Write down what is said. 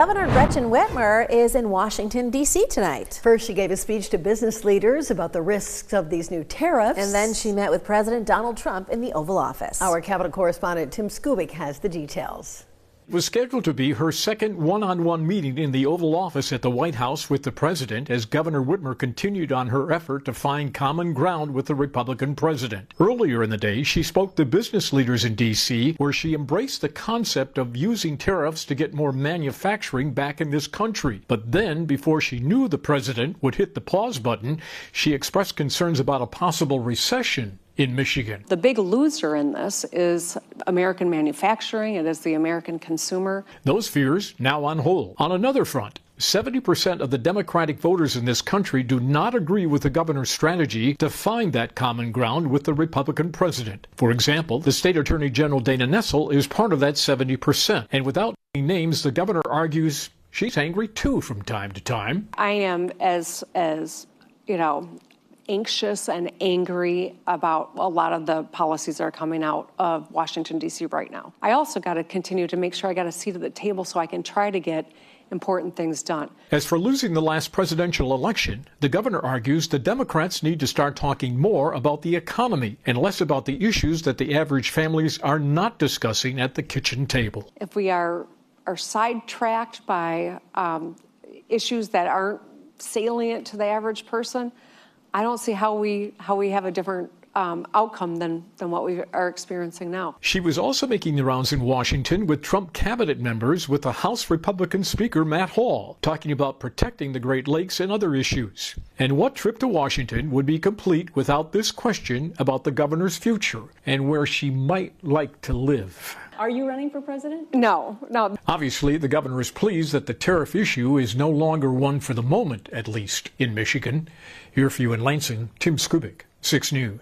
Governor Gretchen Whitmer is in Washington, D.C. tonight. First, she gave a speech to business leaders about the risks of these new tariffs. And then she met with President Donald Trump in the Oval Office. Our Capitol correspondent Tim Skubic has the details. It was scheduled to be her second one-on-one meeting in the Oval Office at the White House with the president as Governor Whitmer continued on her effort to find common ground with the Republican president. Earlier in the day, she spoke to business leaders in D.C., where she embraced the concept of using tariffs to get more manufacturing back in this country. But then, before she knew the president would hit the pause button, she expressed concerns about a possible recession in Michigan. The big loser in this is American manufacturing. It is the American consumer. Those fears now on hold. On another front, 70% of the Democratic voters in this country do not agree with the governor's strategy to find that common ground with the Republican president. For example, the state attorney general Dana Nessel is part of that 70%. And without naming names, the governor argues she's angry too from time to time. I am as anxious and angry about a lot of the policies that are coming out of Washington, D.C. right now. I also got to continue to make sure I got a seat at the table so I can try to get important things done. As for losing the last presidential election, the governor argues the Democrats need to start talking more about the economy and less about the issues that the average families are not discussing at the kitchen table. If we are sidetracked by issues that aren't salient to the average person, I don't see how we have a different outcome than what we are experiencing now. She was also making the rounds in Washington with Trump cabinet members with the House Republican Speaker Matt Hall, talking about protecting the Great Lakes and other issues. And what trip to Washington would be complete without this question about the governor's future and where she might like to live? Are you running for president? No. Obviously, the governor is pleased that the tariff issue is no longer one for the moment, at least, in Michigan. Here for you in Lansing, Tim Skubic, 6 News.